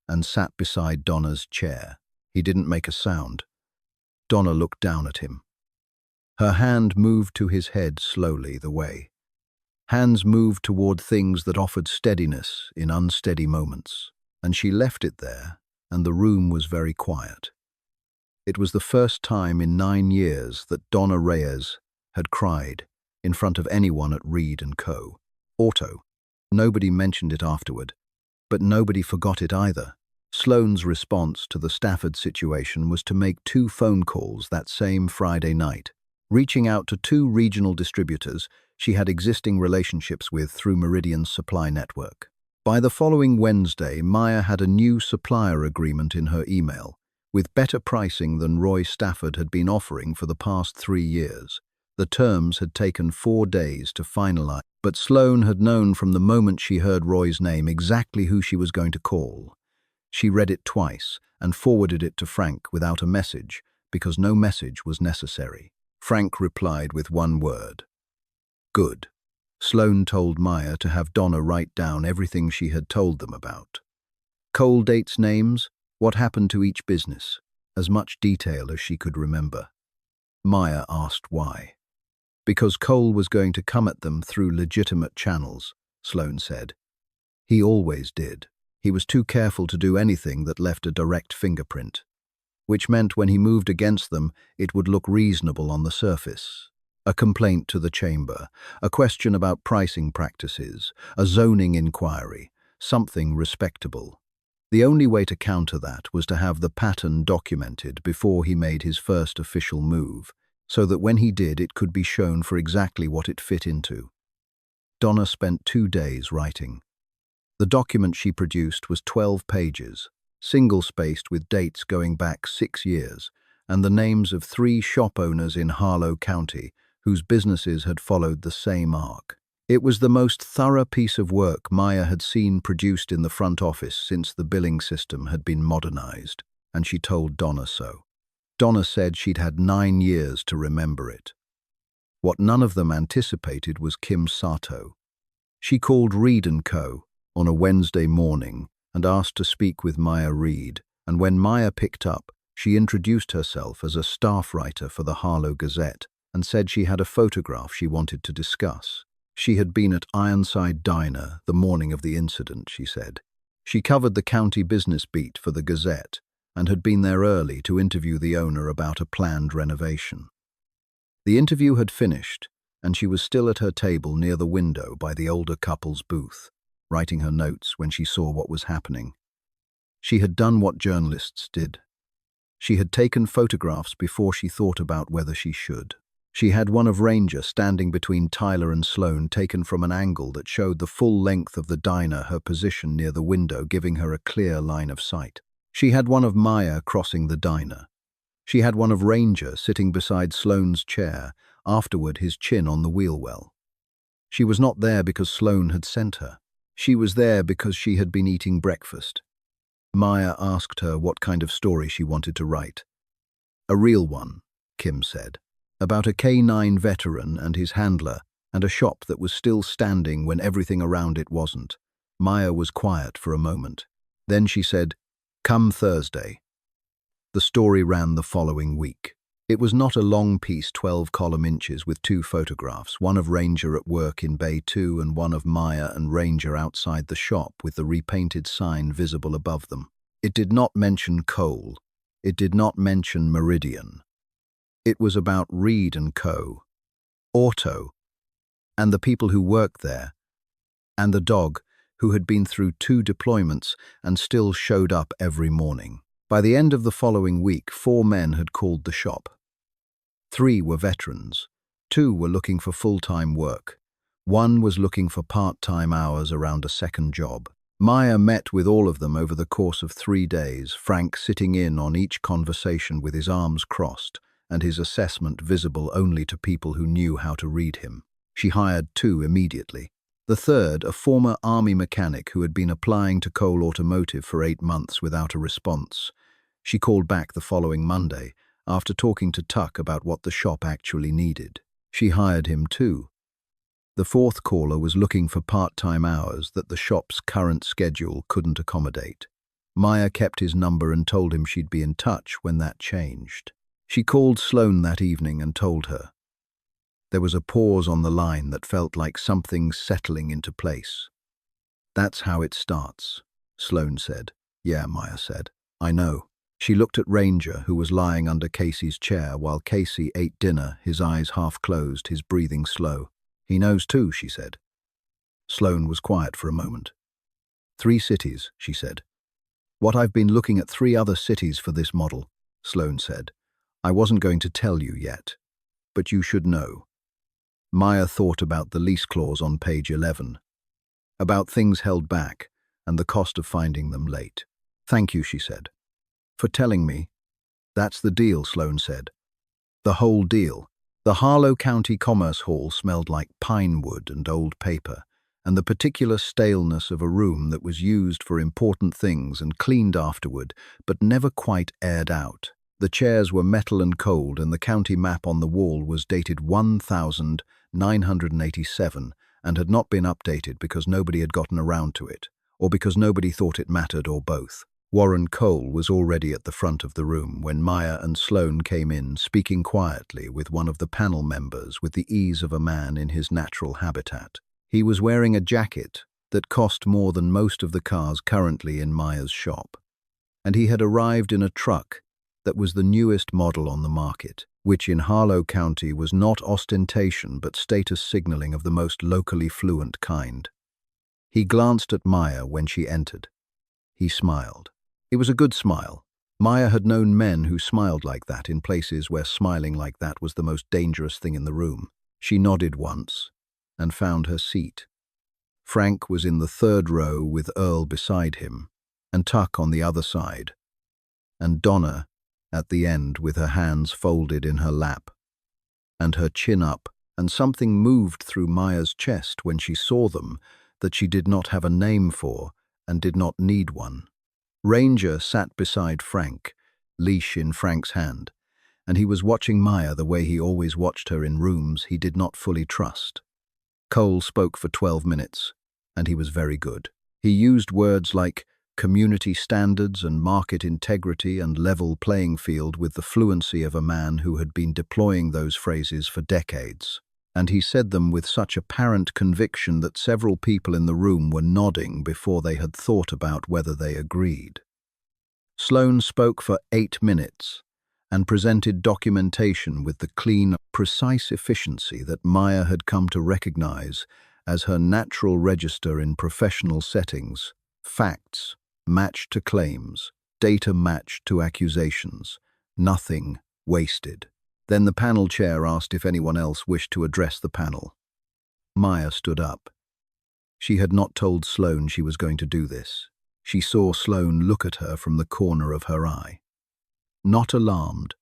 [SPEAKER 1] and sat beside Donna's chair. He didn't make a sound. Donna looked down at him. Her hand moved to his head slowly the way. Hands moved toward things that offered steadiness in unsteady moments, and she left it there, and the room was very quiet. It was the first time in 9 years that Donna Reyes had cried in front of anyone at Reed & Co. Auto. Nobody mentioned it afterward, but nobody forgot it either. Sloane's response to the Stafford situation was to make 2 phone calls that same Friday night, reaching out to 2 regional distributors she had existing relationships with through Meridian's supply network. By the following Wednesday, Maya had a new supplier agreement in her email, with better pricing than Roy Stafford had been offering for the past 3 years. The terms had taken 4 days to finalize, but Sloane had known from the moment she heard Roy's name exactly who she was going to call. She read it twice and forwarded it to Frank without a message, because no message was necessary. Frank replied with 1 word. "Good." Sloane told Maya to have Donna write down everything she had told them about. Coal dates, names, what happened to each business, as much detail as she could remember. Maya asked why. "Because Cole was going to come at them through legitimate channels," Sloane said. "He always did. He was too careful to do anything that left a direct fingerprint, which meant when he moved against them, it would look reasonable on the surface. A complaint to the chamber, a question about pricing practices, a zoning inquiry, something respectable. The only way to counter that was to have the pattern documented before he made his first official move, so that when he did, it could be shown for exactly what it fit into." Donna spent 2 days writing. The document she produced was 12 pages, single-spaced with dates going back 6 years, and the names of 3 shop owners in Harlow County whose businesses had followed the same arc. It was the most thorough piece of work Maya had seen produced in the front office since the billing system had been modernized, and she told Donna so. Donna said she'd had 9 years to remember it. What none of them anticipated was Kim Sato. She called Reed & Co. on a Wednesday morning and asked to speak with Maya Reed, and when Maya picked up, she introduced herself as a staff writer for the Harlow Gazette and said she had a photograph she wanted to discuss. She had been at Ironside Diner the morning of the incident, she said. She covered the county business beat for the Gazette and had been there early to interview the owner about a planned renovation. The interview had finished, and she was still at her table near the window by the older couple's booth, writing her notes when she saw what was happening. She had done what journalists did. She had taken photographs before she thought about whether she should. She had one of Ranger standing between Tyler and Sloane, taken from an angle that showed the full length of the diner, her position near the window giving her a clear line of sight. She had one of Maya crossing the diner. She had one of Ranger sitting beside Sloane's chair, afterward his chin on the wheel well. She was not there because Sloane had sent her. She was there because she had been eating breakfast. Maya asked her what kind of story she wanted to write. "A real one," Kim said, "about a K9 veteran and his handler, and a shop that was still standing when everything around it wasn't." Maya was quiet for a moment. Then she said, "Come Thursday." The story ran the following week. It was not a long piece, 12 column inches with 2 photographs, one of Ranger at work in Bay 2 and one of Maya and Ranger outside the shop with the repainted sign visible above them. It did not mention Cole. It did not mention Meridian. It was about Reed and Co., Auto, and the people who worked there, and the dog who had been through 2 deployments and still showed up every morning. By the end of the following week, 4 men had called the shop. 3 were veterans. 2 were looking for full-time work. 1 was looking for part-time hours around a second job. Maya met with all of them over the course of 3 days, Frank sitting in on each conversation with his arms crossed and his assessment visible only to people who knew how to read him. She hired 2 immediately. The third, a former army mechanic who had been applying to Cole Automotive for 8 months without a response. She called back the following Monday, after talking to Tuck about what the shop actually needed. She hired him too. The fourth caller was looking for part-time hours that the shop's current schedule couldn't accommodate. Maya kept his number and told him she'd be in touch when that changed. She called Sloane that evening and told her. There was a pause on the line that felt like something settling into place. "That's how it starts," Sloane said. "Yeah," Maya said. "I know." She looked at Ranger, who was lying under Casey's chair while Casey ate dinner, his eyes half closed, his breathing slow. "He knows too," she said. Sloane was quiet for a moment. "3 cities," she said. "What, I've been looking at 3 other cities for this model," Sloane said. "I wasn't going to tell you yet, but you should know." Maya thought about the lease clause on page 11, about things held back and the cost of finding them late. "Thank you," she said, "for telling me." "That's the deal," Sloane said. "The whole deal." The Harlow County Commerce Hall smelled like pine wood and old paper, and the particular staleness of a room that was used for important things and cleaned afterward, but never quite aired out. The chairs were metal and cold, and the county map on the wall was dated 1987 and had not been updated because nobody had gotten around to it, or because nobody thought it mattered, or both. Warren Cole was already at the front of the room when Maya and Sloane came in, speaking quietly with one of the panel members with the ease of a man in his natural habitat. He was wearing a jacket that cost more than most of the cars currently in Maya's shop, and he had arrived in a truck that was the newest model on the market, which in Harlow County was not ostentation but status signaling of the most locally fluent kind. He glanced at Maya when she entered. He smiled. It was a good smile. Maya had known men who smiled like that in places where smiling like that was the most dangerous thing in the room. She nodded once and found her seat. Frank was in the 3rd row with Earl beside him, and Tuck on the other side, and Donna at the end with her hands folded in her lap, and her chin up, and something moved through Maya's chest when she saw them that she did not have a name for and did not need one. Ranger sat beside Frank, leash in Frank's hand, and he was watching Maya the way he always watched her in rooms he did not fully trust. Cole spoke for 12 minutes, and he was very good. He used words like community standards and market integrity and level playing field with the fluency of a man who had been deploying those phrases for decades. And he said them with such apparent conviction that several people in the room were nodding before they had thought about whether they agreed. Sloane spoke for 8 minutes and presented documentation with the clean, precise efficiency that Maya had come to recognize as her natural register in professional settings: facts matched to claims, data matched to accusations, nothing wasted. Then the panel chair asked if anyone else wished to address the panel. Maya stood up. She had not told Sloane she was going to do this. She saw Sloane look at her from the corner of her eye. Not alarmed,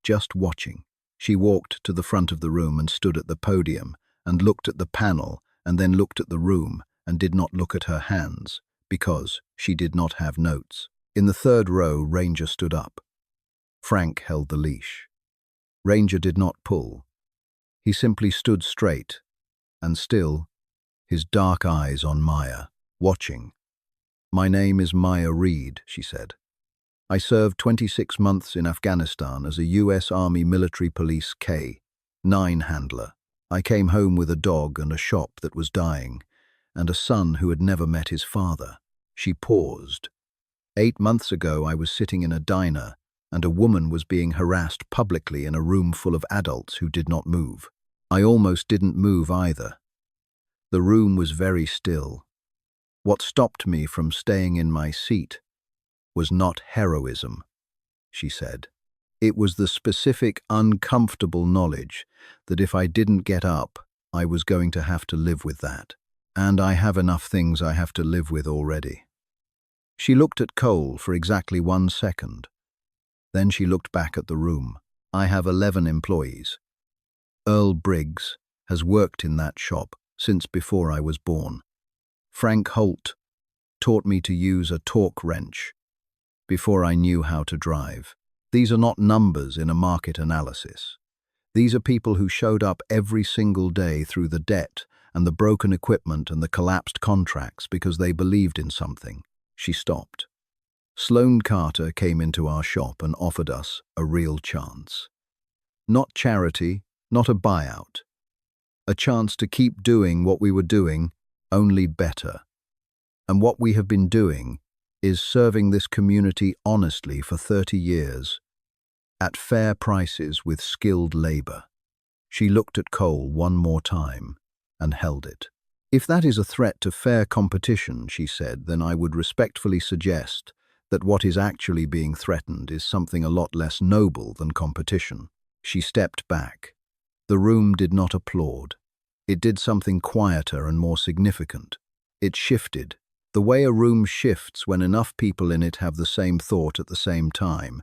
[SPEAKER 1] just watching. She walked to the front of the room and stood at the podium and looked at the panel and then looked at the room and did not look at her hands because she did not have notes. In the 3rd row, Ranger stood up. Frank held the leash. Ranger did not pull. He simply stood straight and still, his dark eyes on Maya, watching. My name is Maya Reed, she said. I served 26 months in Afghanistan as a US Army Military Police K-9 handler. I came home with a dog and a shop that was dying, and a son who had never met his father. She paused. 8 months ago, I was sitting in a diner, and a woman was being harassed publicly in a room full of adults who did not move. I almost didn't move either. The room was very still. What stopped me from staying in my seat was not heroism, she said. It was the specific, uncomfortable knowledge that if I didn't get up, I was going to have to live with that. And I have enough things I have to live with already. She looked at Cole for exactly 1 second. Then she looked back at the room. I have 11 employees. Earl Briggs has worked in that shop since before I was born. Frank Holt taught me to use a torque wrench before I knew how to drive. These are not numbers in a market analysis. These are people who showed up every single day through the debt and the broken equipment and the collapsed contracts because they believed in something. She stopped. Sloane Carter came into our shop and offered us a real chance. Not charity, not a buyout. A chance to keep doing what we were doing, only better. And what we have been doing is serving this community honestly for 30 years, at fair prices with skilled labor. She looked at Cole one more time and held it. If that is a threat to fair competition, she said, then I would respectfully suggest that what is actually being threatened is something a lot less noble than competition. She stepped back. The room did not applaud. It did something quieter and more significant. It shifted. The way a room shifts when enough people in it have the same thought at the same time,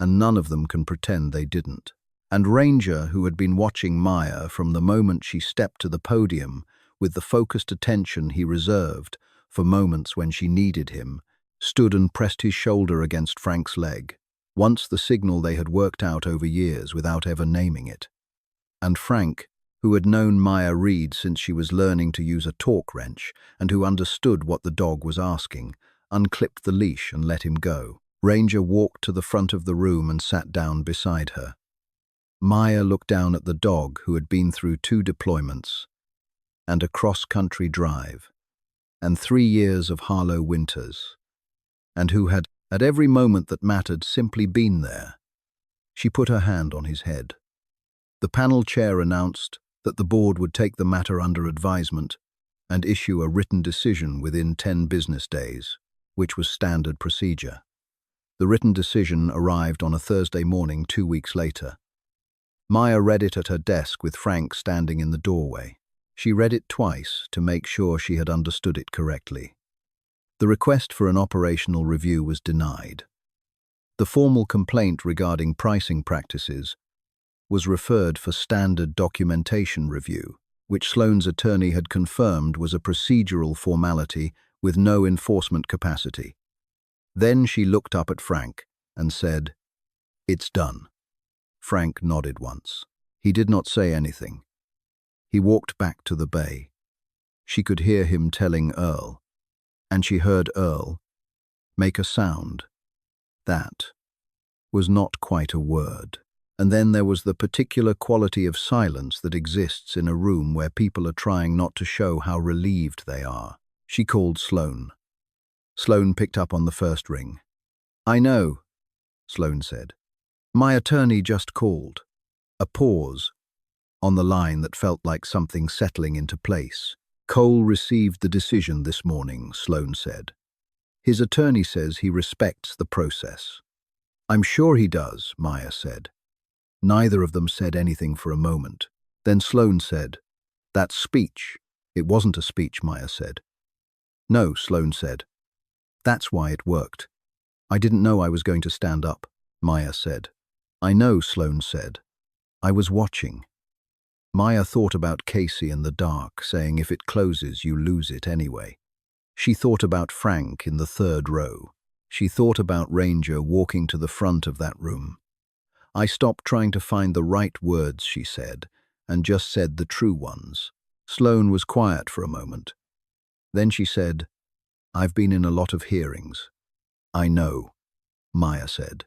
[SPEAKER 1] and none of them can pretend they didn't. And Ranger, who had been watching Maya from the moment she stepped to the podium, with the focused attention he reserved for moments when she needed him, stood and pressed his shoulder against Frank's leg, once the signal they had worked out over years without ever naming it. And Frank, who had known Maya Reed since she was learning to use a torque wrench and who understood what the dog was asking, unclipped the leash and let him go. Ranger walked to the front of the room and sat down beside her. Maya looked down at the dog who had been through 2 deployments and a cross-country drive and 3 years of Harlow winters, and who had, at every moment that mattered, simply been there. She put her hand on his head. The panel chair announced that the board would take the matter under advisement and issue a written decision within 10 business days, which was standard procedure. The written decision arrived on a Thursday morning 2 weeks later. Maya read it at her desk with Frank standing in the doorway. She read it twice to make sure she had understood it correctly. The request for an operational review was denied. The formal complaint regarding pricing practices was referred for standard documentation review, which Sloane's attorney had confirmed was a procedural formality with no enforcement capacity. Then she looked up at Frank and said, "It's done." Frank nodded once. He did not say anything. He walked back to the bay. She could hear him telling Earl, and she heard Earl make a sound. That was not quite a word. And then there was the particular quality of silence that exists in a room where people are trying not to show how relieved they are. She called Sloane. Sloane picked up on the first ring. "I know," Sloane said. "My attorney just called." A pause on the line that felt like something settling into place. "Cole received the decision this morning," Sloane said. "His attorney says he respects the process." "I'm sure he does," Maya said. Neither of them said anything for a moment. Then Sloane said, "That speech." "It wasn't a speech," Maya said. "No," Sloane said. "That's why it worked. I didn't know I was going to stand up," Maya said. "I know," Sloane said. "I was watching." Maya thought about Casey in the dark, saying if it closes, you lose it anyway. She thought about Frank in the 3rd row. She thought about Ranger walking to the front of that room. "I stopped trying to find the right words," she said, and just said the true ones. Sloane was quiet for a moment. Then she said, I've been in a lot of hearings. I know, Maya said.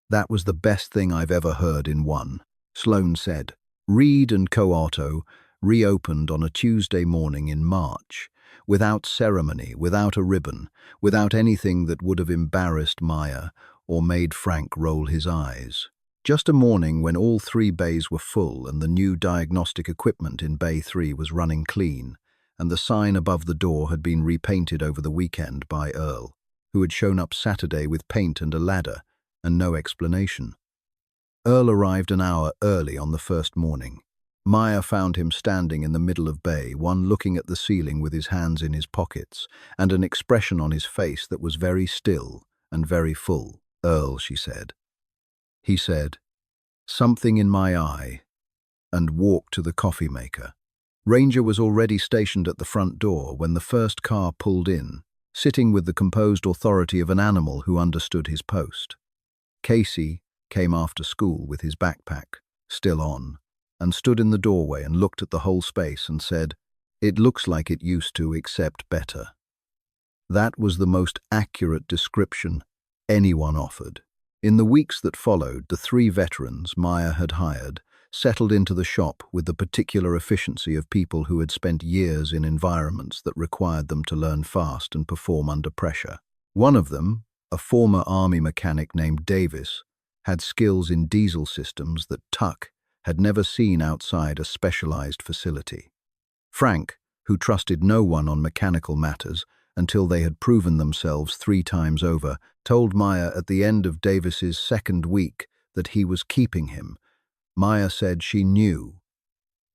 [SPEAKER 1] That was the best thing I've ever heard in one. Sloane said. Reed and Co-Auto reopened on a Tuesday morning in March, without ceremony, without a ribbon, without anything that would have embarrassed Maya or made Frank roll his eyes. Just a morning when all three bays were full and the new diagnostic equipment in Bay 3 was running clean, and the sign above the door had been repainted over the weekend by Earl, who had shown up Saturday with paint and a ladder, and no explanation. Earl arrived an hour early on the first morning. Maya found him standing in the middle of Bay, one looking at the ceiling with his hands in his pockets, and an expression on his face that was very still and very full. Earl, she said. He said, something in my eye, and walked to the coffee maker. Ranger was already stationed at the front door when the first car pulled in, sitting with the composed authority of an animal who understood his post. Casey came after school with his backpack, still on, and stood in the doorway and looked at the whole space and said, "It looks like it used to, except better." That was the most accurate description anyone offered. In the weeks that followed, the three veterans Maya had hired settled into the shop with the particular efficiency of people who had spent years in environments that required them to learn fast and perform under pressure. One of them, a former army mechanic named Davis, had skills in diesel systems that Tuck had never seen outside a specialized facility. Frank, who trusted no one on mechanical matters until they had proven themselves 3 times over, told Maya at the end of Davis's second week that he was keeping him. Maya said she knew.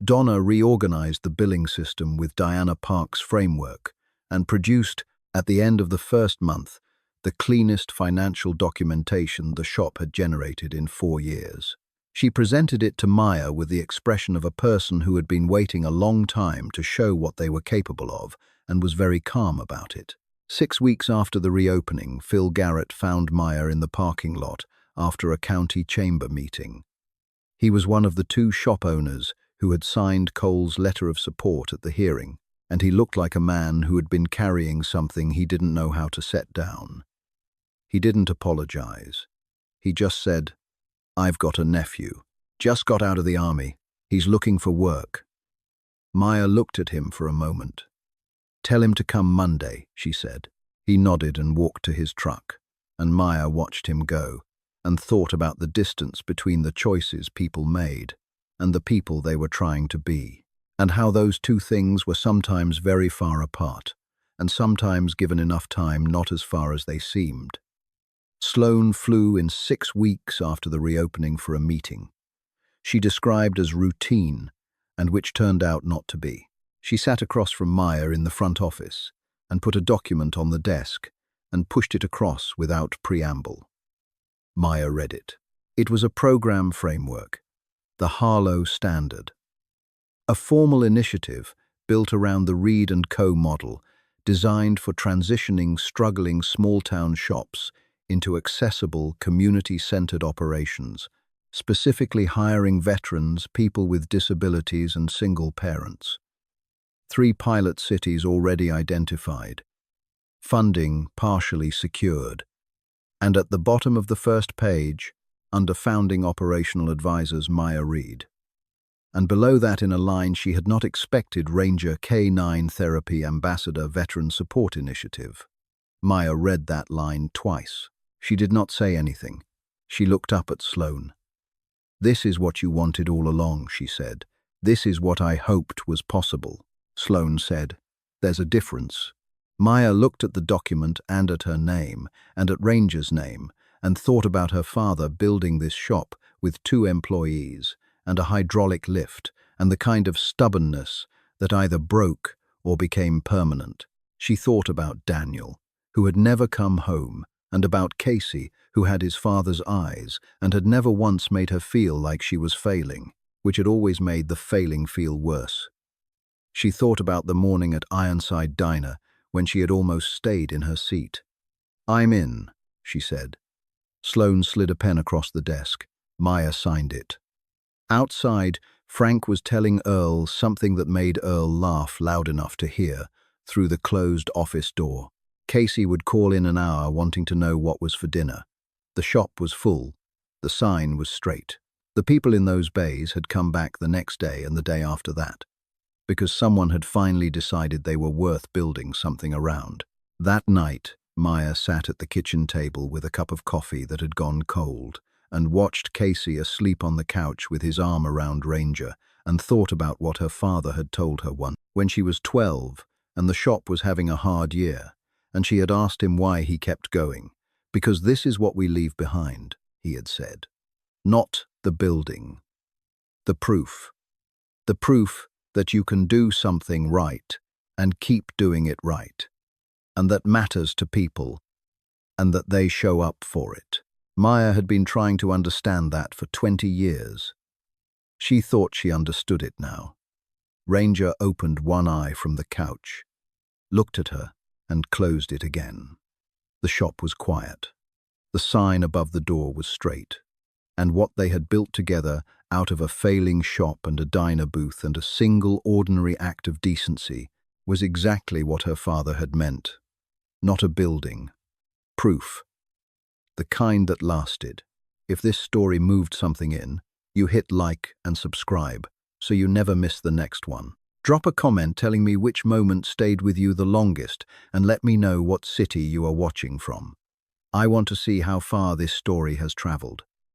[SPEAKER 1] Donna reorganized the billing system with Diana Park's framework and produced, at the end of the first month, the cleanest financial documentation the shop had generated in 4 years. She presented it to Maya with the expression of a person who had been waiting a long time to show what they were capable of and was very calm about it. 6 weeks after the reopening, Phil Garrett found Maya in the parking lot after a county chamber meeting. He was one of the 2 shop owners who had signed Cole's letter of support at the hearing, and he looked like a man who had been carrying something he didn't know how to set down. He didn't apologize. He just said, "I've got a nephew. Just got out of the army. He's looking for work." Maya looked at him for a moment. "Tell him to come Monday," she said. He nodded and walked to his truck, and Maya watched him go and thought about the distance between the choices people made and the people they were trying to be, and how those 2 things were sometimes very far apart, and sometimes, given enough time, not as far as they seemed. Sloane flew in 6 weeks after the reopening for a meeting she described as routine, and which turned out not to be. She sat across from Maya in the front office and put a document on the desk and pushed it across without preamble. Maya read it. It was a program framework, the Harlow Standard, a formal initiative built around the Reed & Co. model designed for transitioning struggling small-town shops into accessible, community-centered operations, specifically hiring veterans, people with disabilities, and single parents. 3 pilot cities already identified, funding partially secured, and at the bottom of the first page, under founding operational advisors Maya Reed. And below that in a line she had not expected, Ranger K9 Therapy Ambassador Veteran Support Initiative. Maya read that line twice. She did not say anything. She looked up at Sloane. "This is what you wanted all along," she said. "This is what I hoped was possible." Sloane said, "There's a difference." Maya looked at the document and at her name, and at Ranger's name, and thought about her father building this shop with 2 employees, and a hydraulic lift, and the kind of stubbornness that either broke or became permanent. She thought about Daniel, who had never come home, and about Casey, who had his father's eyes and had never once made her feel like she was failing, which had always made the failing feel worse. She thought about the morning at Ironside Diner when she had almost stayed in her seat. "I'm in," she said. Sloane slid a pen across the desk. Maya signed it. Outside, Frank was telling Earl something that made Earl laugh loud enough to hear through the closed office door. Casey would call in an hour wanting to know what was for dinner. The shop was full. The sign was straight. The people in those bays had come back the next day and the day after that, because someone had finally decided they were worth building something around. That night, Maya sat at the kitchen table with a cup of coffee that had gone cold and watched Casey asleep on the couch with his arm around Ranger and thought about what her father had told her once when she was 12 and the shop was having a hard year, and she had asked him why he kept going. Because this is what we leave behind, he had said. Not the building. The proof. The proof that you can do something right and keep doing it right, and that matters to people, and that they show up for it. Maya had been trying to understand that for 20 years. She thought she understood it now. Ranger opened one eye from the couch, looked at her, and closed it again. The shop was quiet. The sign above the door was straight. And what they had built together out of a failing shop and a diner booth and a single ordinary act of decency was exactly what her father had meant. Not a building. Proof. The kind that lasted. If this story moved something in, you hit like and subscribe so you never miss the next one. Drop a comment telling me which moment stayed with you the longest and let me know what city you are watching from. I want to see how far this story has traveled.